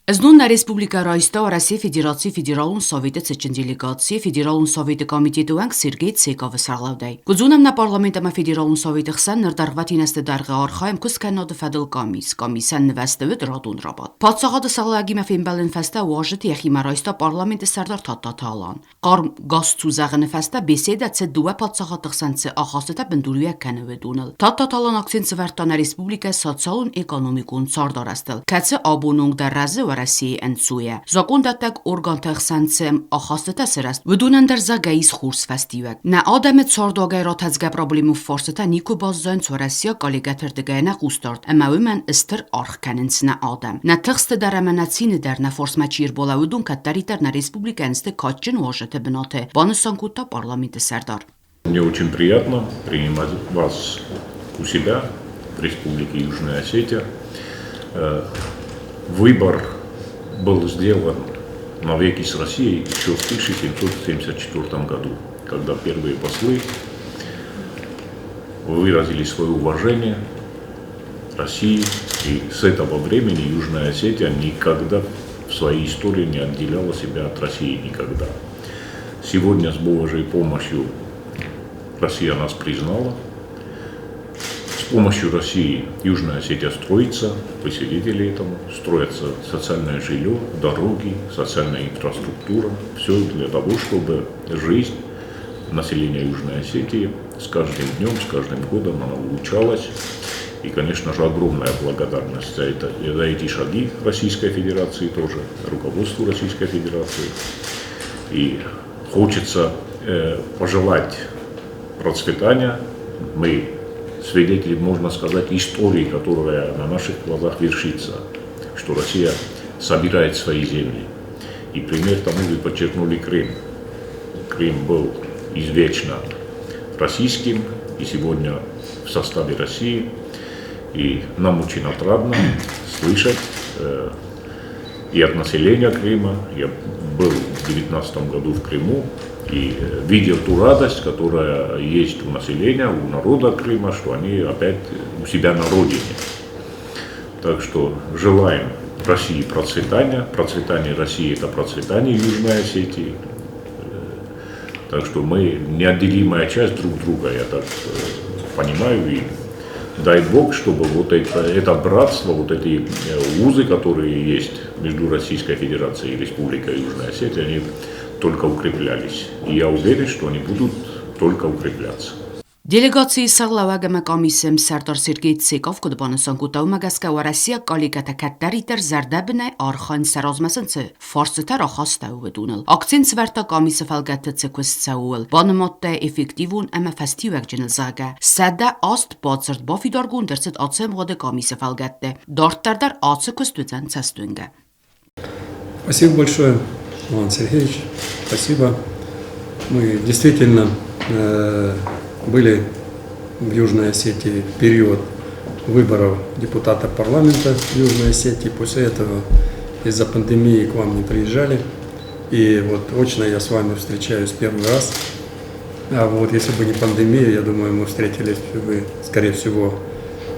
Զնունն Ռեսպուբլիկա Ռայստա Россия Федерации Федералун Советы Цечин делегации Федералун Советы Комитету Анг Сергей Цеков Сарлавдай. Кузунам на парламентама Федералун Советы Хсан Нырдарватин Астедарга Архаим Кусканоды Фадл Комиссиян Вестевит Радун Рабат. Падсагады Сарлагима Фембален Феста Уажет Яхима Райста парламенты Сардар Тататалан. Qarm gaz tuzağını fəstə besedə çə duə padsaxatıqsansı axasıda binduriyə kənəvedunul. Tatatalan aksensi vərtana Respublika sosialun ekonomikun sardarastil. Kəçə abunung da razı və России энцуя. Закондатак органтахсанцем ахасыта сыраст. Выдунандер загайс хурс фестивак. На адамет сардагай ратазга проблему форсыта Нико баззан цо Россия коллегатырдыгайна қустард. Әмәумен істір архкәнінсіне адам. На тықсты дараманацины дар на форсмачир бола выдун каттаритар на республикансты катчин уажеты бинаты. Банысанкута парламенты сардар. Мне очень приятно принимать вас у себя в Республике Южная Осетия. Выбор был сделан навеки с Россией еще в 1774 году, когда первые послы выразили свое уважение России, и с этого времени Южная Осетия никогда в своей истории не отделяла себя от России никогда. Сегодня с Божьей помощью Россия нас признала. С помощью России Южная Осетия строится, вы свидетели этому, строится социальное жилье, дороги, социальная инфраструктура. Все для того, чтобы жизнь населения Южной Осетии с каждым днем, с каждым годом она улучшалась. И, конечно же, огромная благодарность за эти шаги Российской Федерации тоже, руководству Российской Федерации. И хочется пожелать процветания. Мы свидетели, можно сказать, истории, которая на наших глазах вершится, что Россия собирает свои земли. И пример тому вы подчеркнули Крым. Крым был извечно российским и сегодня в составе России. И нам очень отрадно слышать и от населения Крыма. Я был в 2019 году в Крыму и видел ту радость, которая есть у населения, у народа Крыма, что они опять у себя на родине. Так что желаем России процветания. Процветание России – это процветание Южной Осетии. Так что мы неотделимая часть друг друга, я так понимаю. И дай Бог, чтобы вот это братство, вот эти узы, которые есть между Российской Федерацией и Республикой Южная Осетия, они только укреплялись. И я уверен, что они будут только укрепляться. Делегации Сарлавагама комиссиям Сардар Сергей Цеков кудбанысанкута умагаска ва Россия коллегата каттаритер зардабнай архан саразмасынцы форсытар ахастау ведунал. Акцент сварта комиссия фалгатта цеквесцауэл. Баныматта эффективун ама фестивак джинылзага. Садда аст бацырт бафидаргун дерсет ацем годы комиссия фалгатта. Дарттардар ацы кустудзан цастунга. Спасибо большое, Иван Сергеевич. Спасибо. Мы действительно были в Южной Осетии в период выборов депутата парламента Южной Осетии. После этого из-за пандемии к вам не приезжали. И вот очно я с вами встречаюсь первый раз. А вот если бы не пандемия, я думаю, мы встретились бы, скорее всего,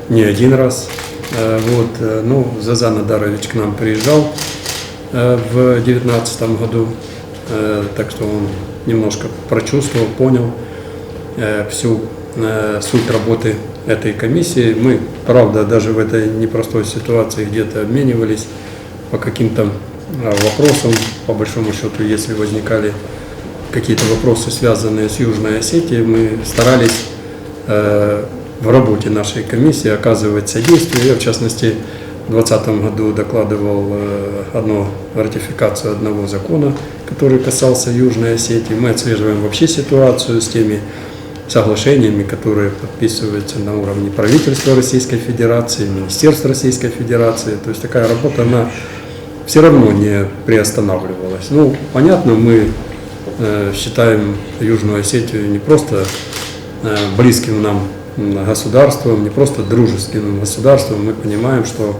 не один раз. Ну, Зазан Адарович к нам приезжал в 2019 году, так что он немножко прочувствовал, понял всю суть работы этой комиссии. Мы, правда, даже в этой непростой ситуации где-то обменивались по каким-то вопросам. По большому счету, если возникали какие-то вопросы, связанные с Южной Осетией, мы старались в работе нашей комиссии оказывать содействие. Я, в частности, в 2020 году докладывал ратификацию одного закона, который касался Южной Осетии. Мы отслеживаем вообще ситуацию с теми соглашениями, которые подписываются на уровне правительства Российской Федерации, Министерства Российской Федерации. То есть такая работа, она все равно не приостанавливалась. Ну, понятно, мы считаем Южную Осетию не просто близким нам государством, не просто дружеским государством. Мы понимаем, что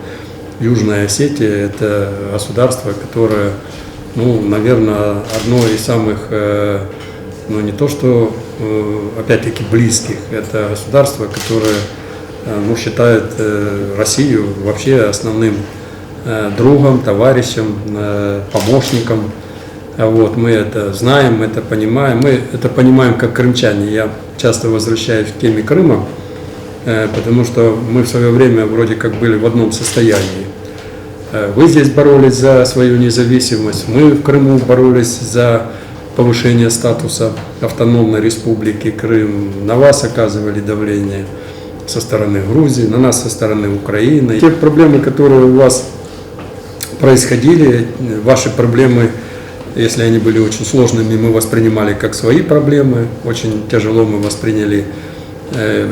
Южная Осетия – это государство, которое, ну, наверное, одно из самых, ну, не то что, опять-таки, близких. Это государство, которое, ну, считает Россию вообще основным другом, товарищем, помощником. Вот, мы это знаем, мы это понимаем. Мы это понимаем как крымчане. Я часто возвращаюсь к теме Крыма, потому что мы в свое время вроде как были в одном состоянии. Вы здесь боролись за свою независимость, мы в Крыму боролись за повышение статуса автономной республики Крым. На вас оказывали давление со стороны Грузии, на нас со стороны Украины. Те проблемы, которые у вас происходили, ваши проблемы, если они были очень сложными, мы воспринимали как свои проблемы. Очень тяжело мы восприняли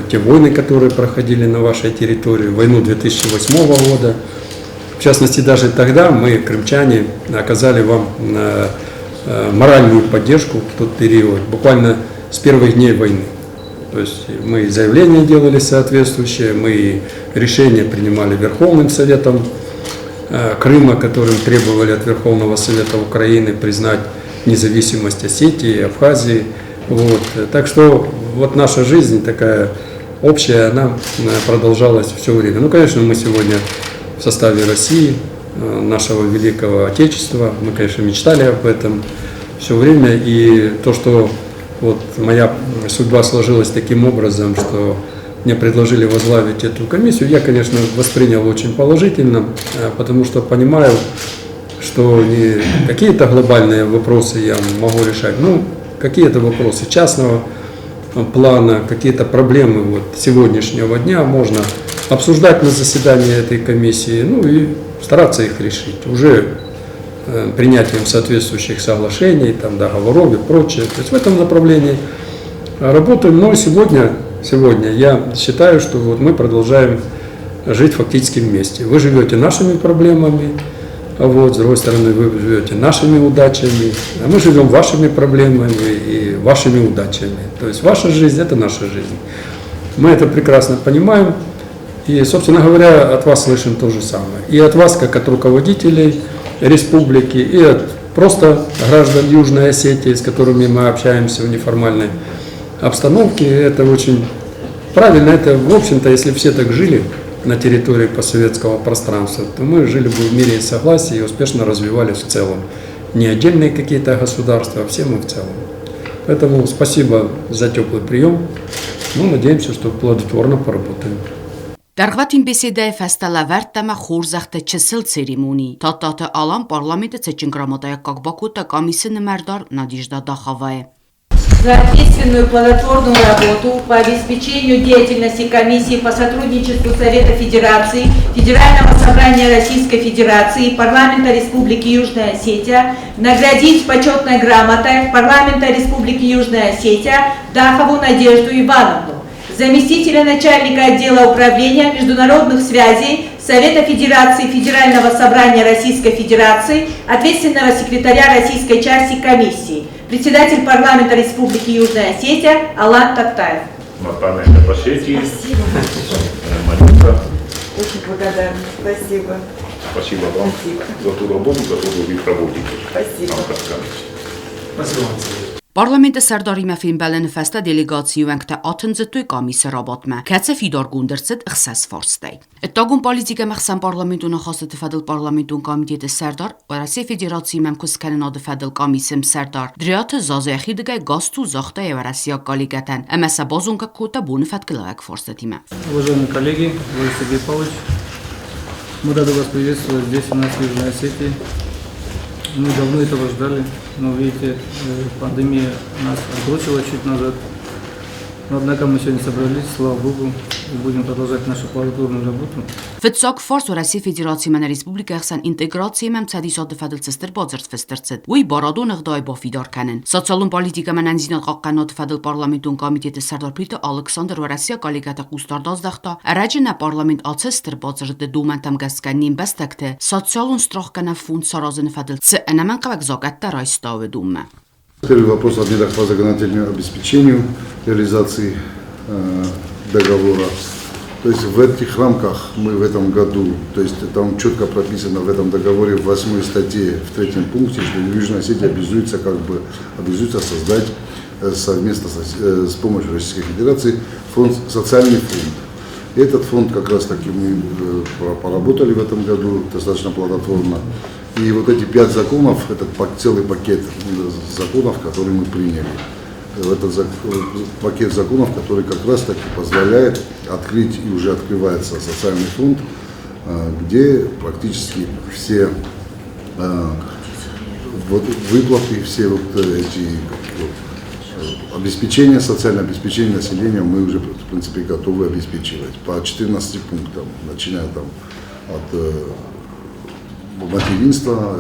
те войны, которые проходили на вашей территории, войну 2008 года. В частности, даже тогда мы, крымчане, оказали вам моральную поддержку в тот период, буквально с первых дней войны. То есть мы заявления делали соответствующие, мы решения принимали Верховным Советом Крыма, которым требовали от Верховного Совета Украины признать независимость Осетии, Абхазии. Вот. Так что вот наша жизнь такая общая, она продолжалась все время. Ну, конечно, мы сегодня в составе России, нашего великого Отечества, мы, конечно, мечтали об этом все время. И то, что вот моя судьба сложилась таким образом, что мне предложили возглавить эту комиссию, я, конечно, воспринял очень положительно, потому что понимаю, что не какие-то глобальные вопросы я могу решать, ну, какие-то вопросы частного плана, какие-то проблемы вот сегодняшнего дня можно обсуждать на заседании этой комиссии, ну и стараться их решить уже принятием соответствующих соглашений, там, договоров и прочее. То есть в этом направлении работаем. Но сегодня я считаю, что вот мы продолжаем жить фактически вместе. Вы живете нашими проблемами, вот, с другой стороны, вы живете нашими удачами, а мы живем вашими проблемами и вашими удачами. То есть ваша жизнь – это наша жизнь. Мы это прекрасно понимаем и, собственно говоря, от вас слышим то же самое. И от вас, как от руководителей республики, и от просто граждан Южной Осетии, с которыми мы общаемся в неформальной обстановке. Это очень правильно. Это, в общем-то, если все так жили на территории постсоветского пространства, то мы жили бы в мире и согласии и успешно развивались в целом. Не отдельные какие-то государства, а все мы в целом. Поэтому спасибо за теплый прием. Ну, надеемся, что плодотворно поработаем. Dargvatin besedaya fəstələvərt xorzaxta çısıl seremoni. Tatata alan parlamenta Цечинграмотая как Бакута комиссия Мәрдар Надежда Дахавая. За ответственную плодотворную работу по обеспечению деятельности комиссии по сотрудничеству Совета Федерации, Федерального собрания Российской Федерации и парламента Республики Южная Осетия наградить почетной грамотой парламента Республики Южная Осетия Дахову Надежду Ивановну, заместителя начальника отдела управления международных связей Совета Федерации Федерального собрания Российской Федерации, ответственного секретаря российской части комиссии, председатель парламента Республики Южная Осетия Алан Тактаев. Парламент Осетии. Спасибо. Очень благодарна. Спасибо. Спасибо вам за ту работу, которую вы проводите. Спасибо. Спасибо. Parlamenta Սարդարի մέφին բելեն ֆեստա դելեգացիու ենք թե աթնձտույ կամիսը ռաբատմə. Կացը ֆիդար գունդրցդ ըխսաս ֆորստեյ. Ettagum politika məxsən parlamentun xasıtı fədil parlamentun komiteti Sərdar və Rusiya Federasiya məmkuskənin adı fədil komisim Sərdar. Driatı zazəxi digə gastu zaxta və Rusiya qaligətən. Əməsə bazunqa kota bunu fədkilavək форстетимə. Уважаемые коллеги, Владимир Сергей Павлович, мы рады вас приветствовать здесь, у нас в Южной Осетии. Мы давно этого ждали, но видите, пандемия нас отбросила чуть назад. Но однако мы сегодня собрались, слава Богу, и будем продолжать нашу плодотворную работу. Ֆցոք ֆորս Ռուսիա Ֆեդերացիա մեն ռեսպուբլիկայքսան ինտեգրացիա մեմ ցադիսոտ ֆադլցստր բոզերցվստրցդ։ Ուի բարադոն ղդայ բոֆիդար կանեն։ Սոցիալուն պոլիտիկա մեն անզինատ qaqanot ֆադլ պարլամենտուն կոմիտետը Սարդարփրիտը Ալեքսանդր Ռուսիա կալիգատա կուստարդազ դախտա։ Արաջնա պարլամենտ ացստր բոզերդը դումանտամ գասկանին բստակտը սոցիալուն ստրոխկանա ֆունդ սարազն ֆադլ ց անաման qavak զակատտա ռայստավը դումը։ Первый вопрос о мерах по законодательному обеспечению реализации договора. То есть в этих рамках мы в этом году, то есть там четко прописано в этом договоре в 8 статье, в 3 пункте, что Южная Осетия обязуется создать совместно с помощью Российской Федерации социальный фонд. И этот фонд как раз таки мы поработали в этом году достаточно плодотворно. И вот эти 5 законов, этот целый пакет законов, которые мы приняли, этот пакет законов, который как раз таки позволяет открыть и уже открывается социальный фонд, где практически все выплаты, все вот эти обеспечения, социальное обеспечение населения мы уже в принципе готовы обеспечивать по 14 пунктам, начиная там от материнства,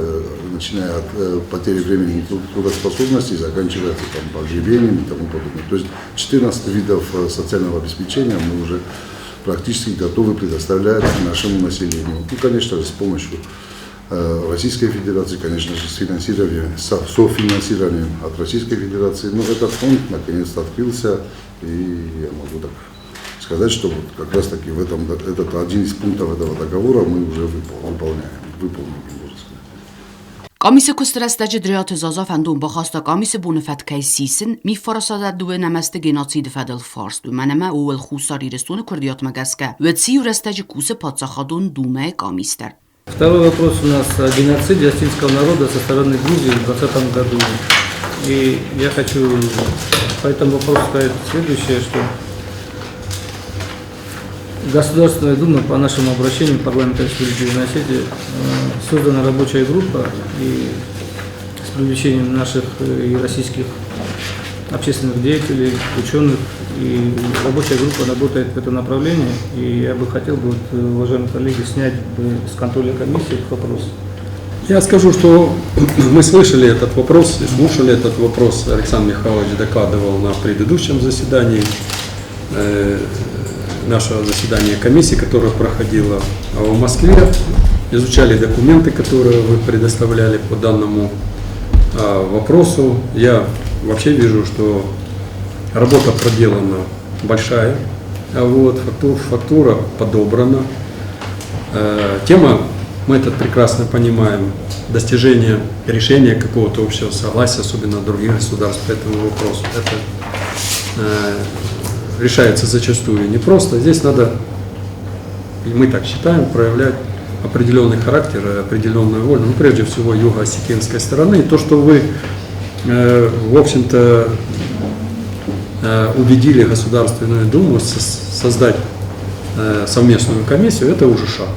начиная от потери времени трудоспособности, заканчивая там погребением и тому подобное. То есть 14 видов социального обеспечения мы уже практически готовы предоставлять нашему населению. Ну, конечно же, с помощью Российской Федерации, конечно же, с софинансированием от Российской Федерации. Но этот фонд наконец-то открылся, и я могу так сказать, что вот как раз таки этот один из пунктов этого договора мы уже выполним, можно сказать. Կամիսը կուստրաստաճը դրյաթը զազաֆանդուն բախաստա կամիսը բունը ֆատկայ սիսն մի ֆորասադատ դուե նամաստը գենոցիդ ֆադել ֆարս դու մանամա ուել խուսար իրստունը քրդիատ մագասկա վեցի ուրաստաճը կուսը պատսախադուն դումե կամիստեր. Второй вопрос у нас о геноциде осетинского народа со стороны Грузии в 2020 году. И я хочу по этому вопросу сказать следующее, что Государственная Дума по нашему обращению парламента Республики Южная Осетия создана рабочая группа и с привлечением наших и российских общественных деятелей, ученых. И рабочая группа работает в этом направлении. И я бы хотел, уважаемые коллеги, снять с контроля комиссии этот вопрос. Я скажу, что мы слышали этот вопрос, слушали этот вопрос. Александр Михайлович докладывал на предыдущем заседании нашего заседания комиссии, которое проходило в Москве. Изучали документы, которые вы предоставляли по данному вопросу. Я вообще вижу, что работа проделана большая, фактура подобрана. Тема, мы это прекрасно понимаем, достижение решения какого-то общего согласия, особенно других государств по этому вопросу. Это решается зачастую непросто. Здесь надо, и мы так считаем, проявлять определенный характер, определенную волю, ну, прежде всего юго-осетинской стороны. И то, что вы, в общем-то, убедили Государственную Думу создать совместную комиссию, это уже шаг.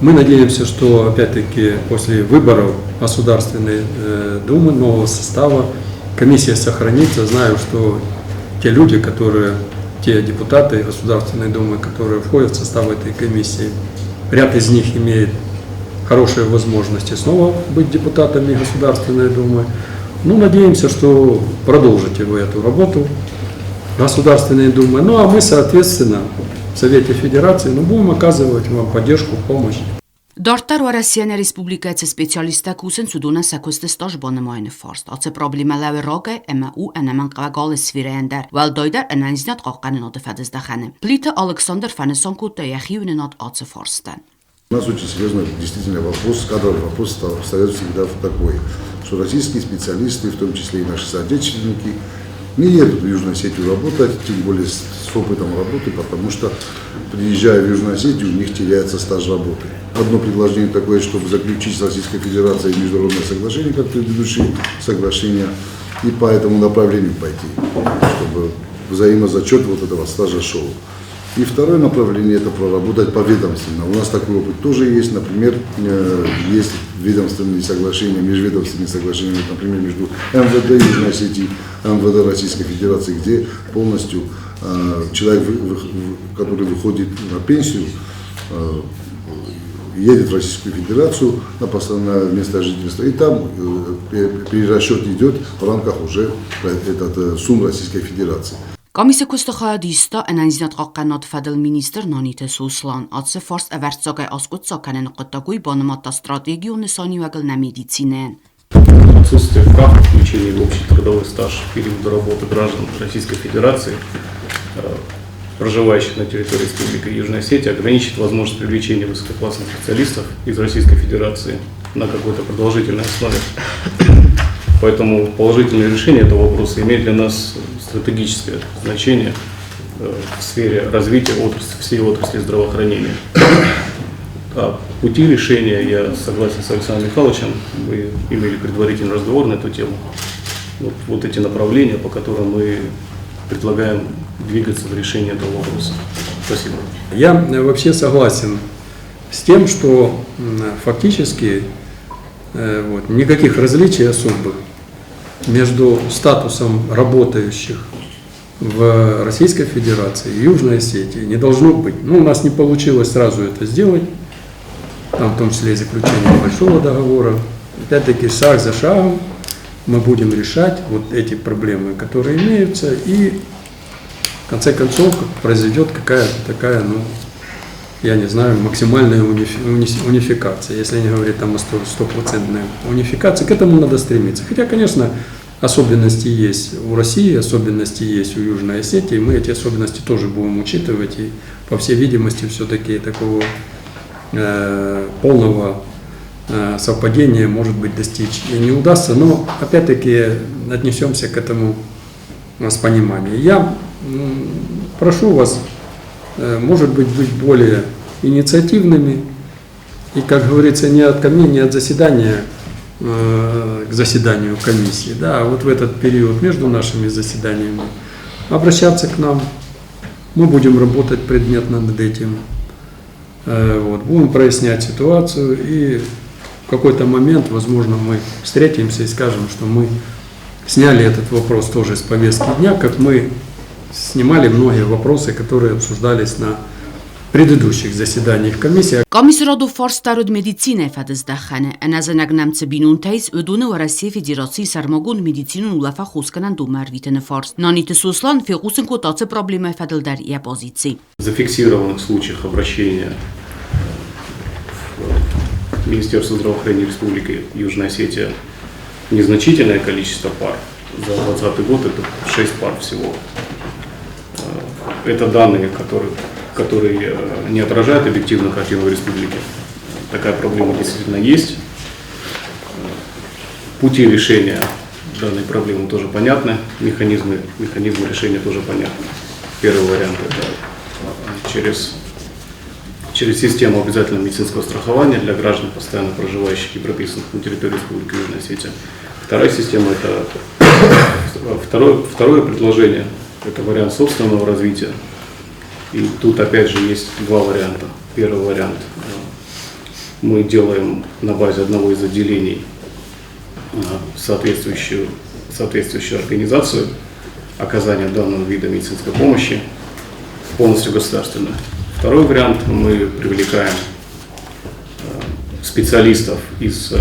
Мы надеемся, что опять-таки после выборов Государственной Думы, нового состава, комиссия сохранится. Знаю, что те люди, те депутаты Государственной Думы, которые входят в состав этой комиссии, ряд из них имеет хорошие возможности снова быть депутатами Государственной Думы. Ну, надеемся, что продолжите вы эту работу Государственной Думы. Ну, а мы, соответственно, в Совете Федерации будем оказывать вам поддержку, помощь. Դարտար Ռասիան Ռեսպուբլիկայցը սպեցիալիստա կուսեն սուդունա սակոստը ստաժ բոնմայնը ֆորստ ացե պրոբլեմա լավը ռոգը MU անման qavaqalı svirəndər valdayдар analiznat qaqanın adı fədəzdəxəni Плита Александр Фанесон Кутаяхиюнат ацэ форстан. У нас очень серьезный действительно вопрос, кадровый вопрос встает всегда такой, что российские специалисты, в том числе и наши соотечественники, не едут в Южную Осетию работать, тем более с опытом работы, потому что, приезжая в Южную Осетию, у них теряется стаж работы. Одно предложение такое, чтобы заключить с Российской Федерацией международное соглашение, как предыдущие соглашения, и по этому направлению пойти, чтобы взаимозачет вот этого стажа шел. И второе направление – это проработать поведомственно. У нас такой опыт тоже есть. Например, есть ведомственные соглашения, межведомственные соглашения, например, между МВД Южной Осетии и МВД Российской Федерации, где полностью человек, который выходит на пенсию, едет в Российскую Федерацию на постоянное место жительства, и там перерасчет идет в рамках уже сумм Российской Федерации. Կամիսը կուստախայադիստա անանզինատ qaqanat fədəl minister Nanitə Suslan ացը ֆորս ավերցոկայ ասկոտ սականեն qıttaqui բանմատա стратегию նսանիվագլ на медицинен. Отсутствие прав включения в общий трудовой стаж периода работы граждан Российской Федерации, проживающих на территории Республики Южная Осетия, ограничит возможность привлечения высококлассных специалистов из Российской Федерации на какой-то продолжительной основе. Поэтому положительное решение этого вопроса имеет для нас стратегическое значение. в сфере развития всей отрасли здравоохранения. А пути решения, я согласен с Александром Михайловичем, мы имели предварительный разговор на эту тему. Вот эти направления, по которым мы предлагаем двигаться в решении этого вопроса. Спасибо. Я вообще согласен с тем, что фактически никаких различий особых между статусом работающих в Российской Федерации и Южной Осетии не должно быть. У нас не получилось сразу это сделать, там в том числе и заключение большого договора. Опять-таки, шаг за шагом мы будем решать вот эти проблемы, которые имеются, и в конце концов произойдет какая-то такая, я не знаю, максимальная унификация, если не говорить там о стопроцентной унификации, к этому надо стремиться. Хотя, конечно, особенности есть у России, особенности есть у Южной Осетии, мы эти особенности тоже будем учитывать, и, по всей видимости, все-таки такого полного совпадения, может быть, достичь и не удастся, но, опять-таки, отнесемся к этому с пониманием. Я прошу вас, может быть более инициативными и, как говорится, не от заседания к заседанию комиссии, а вот в этот период между нашими заседаниями обращаться к нам. Мы будем работать предметно над этим, будем прояснять ситуацию, и в какой-то момент, возможно, мы встретимся и скажем, что мы сняли этот вопрос тоже с повестки дня, как мы снимали многие вопросы, которые обсуждались на предыдущих заседаниях комиссии. Կոմիսարադու ֆորստարուդ մեդիցինե ֆադզդախանը անազանագնամ ծբինունտայս ուդունը Россия Федерации сармагун медицину улафа хусканан думарвитен форст. Наните суслан фигусен котаце проблемы фадалдар и оппозиции. В зафиксированных случаях обращения в Министерство здравоохранения Республики Южная Осетия незначительное количество пар. За 2020 год это 6 пар всего. Это данные, которые не отражают объективную картину в республике. Такая проблема действительно есть. Пути решения данной проблемы тоже понятны, механизмы решения тоже понятны. Первый вариант – это через систему обязательного медицинского страхования для граждан, постоянно проживающих и прописанных на территории Республики Южная Осетия. Вторая система – это второе предложение – это вариант собственного развития. И тут опять же есть два варианта. Первый вариант – мы делаем на базе одного из отделений соответствующую организацию оказания данного вида медицинской помощи, полностью государственную. Второй вариант – мы привлекаем специалистов из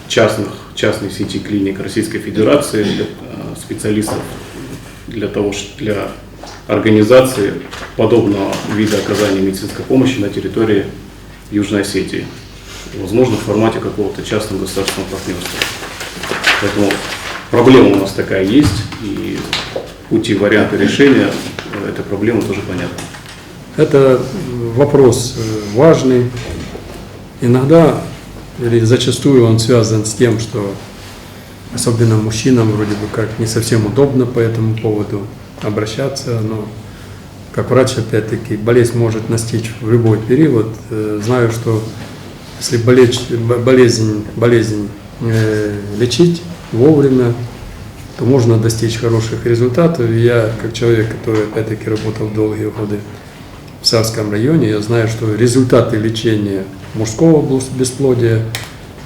частной сети клиник Российской Федерации, специалистов для организации подобного вида оказания медицинской помощи на территории Южной Осетии, возможно, в формате какого-то частного государственного партнерства. Поэтому проблема у нас такая есть, и пути, варианты решения этой проблемы тоже понятны. Это вопрос важный. Иногда или зачастую он связан с тем, что особенно мужчинам вроде бы как не совсем удобно по этому поводу обращаться, но как врач, опять-таки, болезнь может настичь в любой период. Знаю, что если болезнь лечить вовремя, то можно достичь хороших результатов. И я, как человек, который, опять-таки, работал долгие годы в Сарском районе, я знаю, что результаты лечения мужского бесплодия,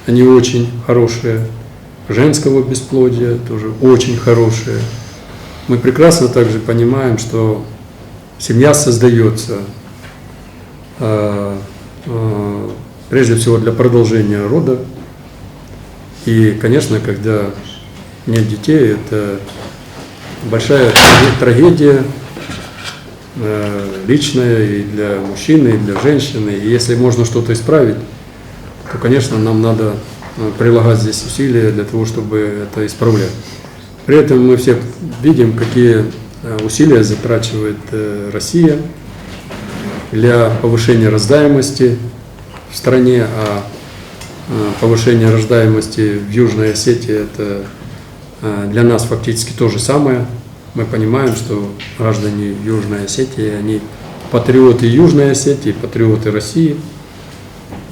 они очень хорошие, женского бесплодия тоже очень хорошие. Мы прекрасно также понимаем, что семья создается прежде всего для продолжения рода. И, конечно, когда нет детей, это большая трагедия личная и для мужчины, и для женщины. И если можно что-то исправить, то, конечно, нам надо прилагать здесь усилия для того, чтобы это исправлять. При этом мы все видим, какие усилия затрачивает Россия для повышения рождаемости в стране, а повышение рождаемости в Южной Осетии – это для нас фактически то же самое. мы понимаем, что граждане Южной Осетии, они патриоты Южной Осетии, патриоты России.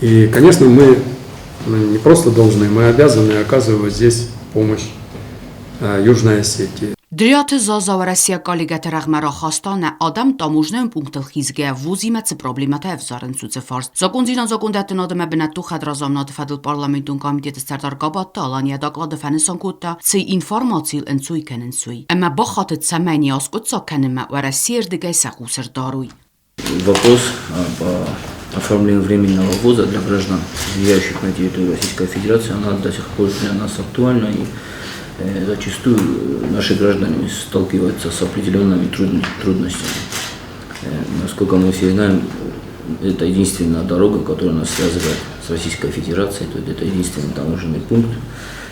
И, конечно, мы не просто должны, мы обязаны оказывать здесь помощь Южной Осетии. Դրյաթը զազավարասիա կալիգատերաղ մարախաստանը ադամ տամուժնեն պունկտել խիզգե վուզիմացը պրոբլիմատայվ զարնցուցը ֆարս։ Զակոնձինան զակոնդատնոդը մբնատու խադրազամնոդը ֆադլ պարլամենտուն կամիտետը ստարտար կաբատտա ալանիա դակլադը ֆանեսանկոտտա ցի ինֆորմացիլ ընցույ կենընցույ։ Əmə բախատը ցամəni ասկոցա կենմə վարասիեր դգայ սախուսր դարույ։ Вопрос по оформлению временного ввоза для граждан, въезжающих на территорию Российской Федерации, она до сих пор для нас актуальна, и зачастую наши граждане сталкиваются с определенными трудностями. Насколько мы все знаем, это единственная дорога, которая нас связывает с Российской Федерацией, то есть это единственный таможенный пункт,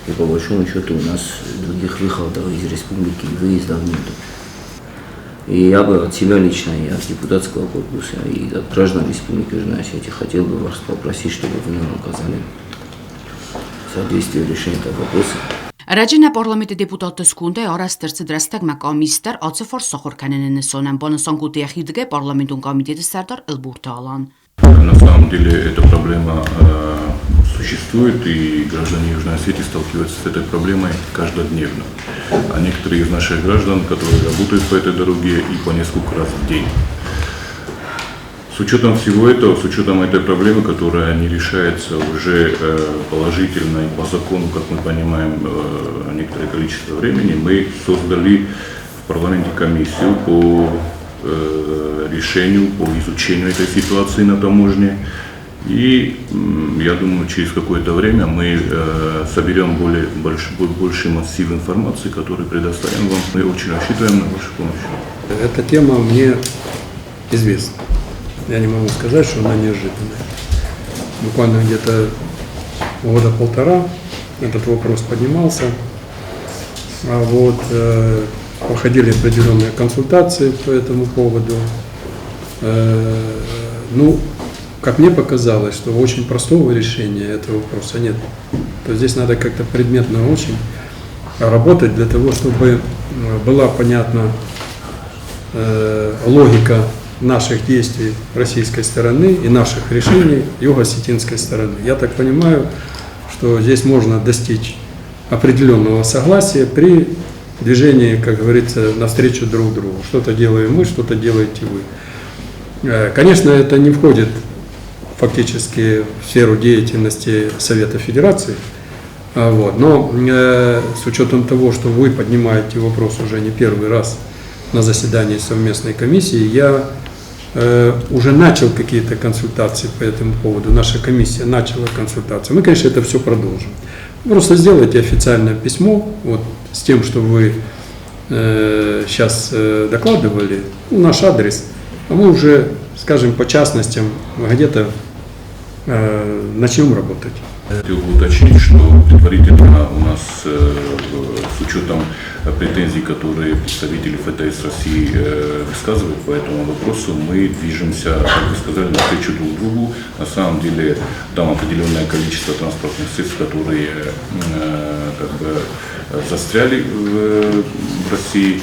и по большому счету у нас других выходов из республики и выездов нет. И я бы от себя лично, и от депутатского корпуса, и от граждан Республики Южной Осетии хотел бы вас попросить, чтобы вы нам указали содействие решения этого вопроса. Ռաջինա պարլամենտի դեպուտատը սկունդե արաստերցը դրաստակ մակամիստեր ացեֆոր սոխորքանեն նսոնան բանասանկուտի ախիրդգե պարլամենտուն կամիտետը ստարտար ըլբուրտը ալան։ На самом деле эта проблема существует, и граждане Южной Осетии сталкиваются с этой проблемой каждодневно. А некоторые из наших граждан, которые работают по этой дороге и по несколько раз в день. С учетом всего этого, с учетом этой проблемы, которая не решается уже положительно и по закону, как мы понимаем, некоторое количество времени, мы создали в парламенте комиссию по решению, по изучению этой ситуации на таможне. И я думаю, через какое-то время мы соберем больший массив информации, который предоставим вам. Мы очень рассчитываем на вашу помощь. Эта тема мне известна. Я не могу сказать, что она неожиданная. Буквально где-то года полтора этот вопрос поднимался. Проходили определенные консультации по этому поводу. Как мне показалось, что очень простого решения этого вопроса нет. То есть здесь надо как-то предметно очень работать для того, чтобы была понятна логика наших действий российской стороны и наших решений юго-осетинской стороны. Я так понимаю, что здесь можно достичь определенного согласия при движении, как говорится, навстречу друг другу. Что-то делаем мы, что-то делаете вы. Конечно, это не входит фактически в сферу деятельности Совета Федерации, но с учетом того, что вы поднимаете вопрос уже не первый раз на заседании совместной комиссии, я уже начал какие-то консультации по этому поводу. Наша комиссия начала консультации. Мы, конечно, это все продолжим. Просто сделайте официальное письмо с тем, что вы сейчас докладывали, наш адрес, а мы уже, скажем, по частностям где-то начнем работать. Хотел бы уточнить, что предварительно у нас с учетом претензий, которые представители ФТС России высказывают по этому вопросу, мы движемся, как вы сказали, навстречу друг другу. На самом деле там определенное количество транспортных средств, которые застряли в России.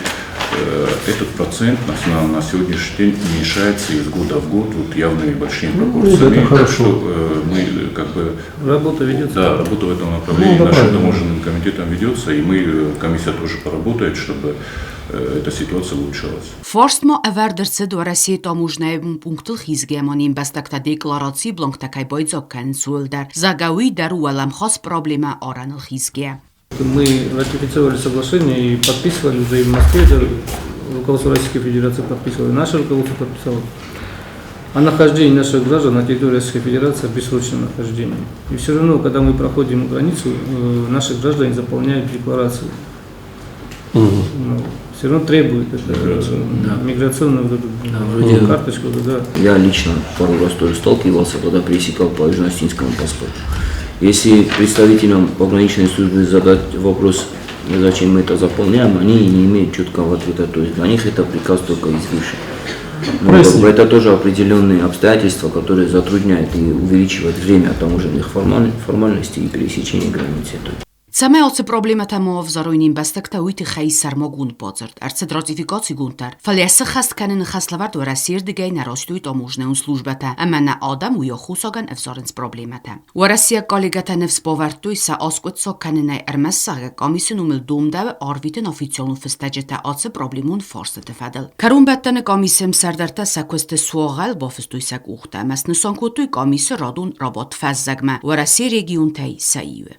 Этот процент на сегодняшний день уменьшается из года в год явными большими пропорциями. Это хорошо. Работа ведется. Да, работа в этом направлении нашим таможенным комитетом ведется, и комиссия тоже поработает, чтобы эта ситуация улучшалась. Форстмо эвердерцы до России таможенным пунктл хизгеманин бастакта декларации бланктакай бойцоккен сулдер. Загауи дару алам хас проблема оранл хизге. Мы ратифицировали соглашение и подписывали уже и в Москве, руководство Российской Федерации подписывало, и наше руководство подписало о нахождении наших граждан на территории Российской Федерации, бессрочном нахождении. И все равно, когда мы проходим границу, наши граждане заполняют декларацию. Все равно требует миграционную карточку. Я лично пару раз тоже сталкивался, когда пересекал по южно-осетинскому паспорту. Если представителям пограничной службы задать вопрос, зачем мы это заполняем, они не имеют четкого ответа. То есть для них это приказ только извише. Это тоже определенные обстоятельства, которые затрудняют и увеличивают время таможенных формальностей и пересечения границы. Цаме оце проблемата мов заројним бестекта уйти хейсар могун позерт. Арце ратификаци гунтар. Фалеса хаст канен хаславард ва расир дигей наростуит омужнеун службата. Ама на адам уйо хусаган евзоренс проблемата. Ва Расия колегата невс повартуй са оскутсо каненай ермессага комисион умел думдаве орвитен официалну фестаджета оце проблемун форсете фадел. Карун беттане комисием сардарта саквесте суогал бофестуй сак ухта. Масны сонкутуй комиси родун робот фаззагма. Ва Расия регион тей саиуе.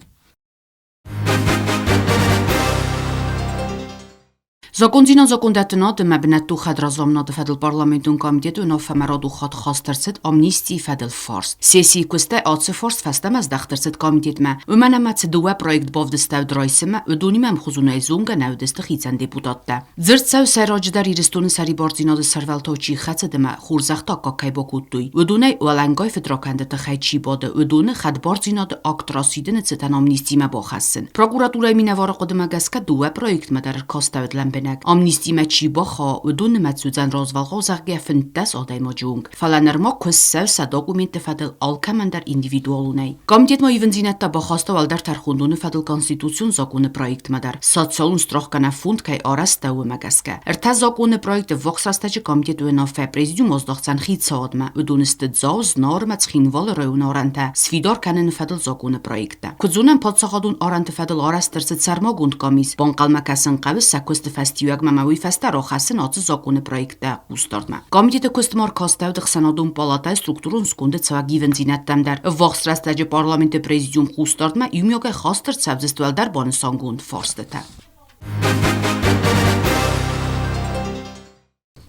Законцинан закондатнот мабнату хадразомнот федел парламентун комитету нофамароду хот хостарсет амнистии федел форс. Сессии кусте аце форс фастам аз дахтарсет комитетма. Уманамац дуа проект бовдестав дройсема удунимам хузунай зунга навдест хицан депутатта. Зырцав сародждар иристун сари борзинод сарвалточи хацедема хурзахта какай бокуттуй. Удунай уалангой федрокандата хайчи боде удуны хад борзинод актрасиден цетан амнистима бохассен. Прокуратура минавара qodemaгаска дуа проект мадар коставет ламбе Amnistie چی باخا و دون متسودن رازوالها زغگه فندس آدای ماجونگ. فلانر ما کسل سا دوکومنت فدل آلکمن در اندیویدوالونای. کامیتیت ما ایون زینت تا باخاسته وال در ترخوندون فدل کانستیتوسیون زاگون پرویکت مدر. سات سالون ستراخ کنه فوند که آرست دو مگسکه. ارتز زاگون پرویکت وقت راسته کامیتیت و نافه پرزیدیوم ازداختن خید سادمه و دونست زاوز نارمت خینوال رون آرنته سفیدار کنن فدل زاگون پرویکت. کدزونم پادساخادون آرنت فدل آرست درست سرما گوند کامیس. بانقل مکسن قبل سکوست فستیوگ مموی فسته را خسن آت زاگون پرویکت گوستاردمه. کامیتیت کستمار کاستو دخسنادون پالاتای سترکتورون سکونده سوا گیون زینت دم در وقت راسته پارلمنت پرزیدیوم خوستاردمه یومیاگ خواستر سبزستوال در بانسان گوند فارسته.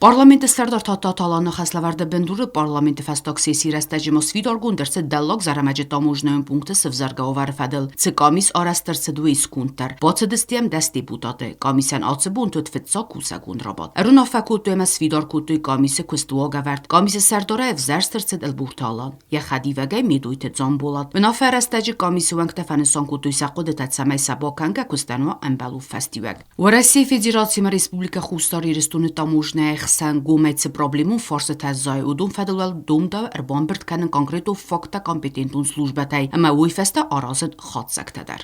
Парламент сардар таланы хаславарда бендуры парламент фасток сессии растаджимо свидор гундерсе даллог зарамаджи таможнём пункты севзарга оварфадел. Ц комис арастерсе дуи скунтар. Боцедестием дас депутаты. Комисиан аце бунтут фетса куса гундрабад. Руна факултуем свидор кутуй комиси кустуога вард. Комиси сардора евзарстерсе дел бурталан. Я хадиваге мидуйте зомболат. Внафа растаджи комиси вангте фанесон кутуй сакудетат самай сабоканга кустану амбалу фастиваг. В России Федерации Республика Хустари рестуны таможная San gumetse problemun forse tazai udun federal dumda erbambert kanen konkreto fakta kompetentun slujbatai ama ui festa arazet khatsaktader.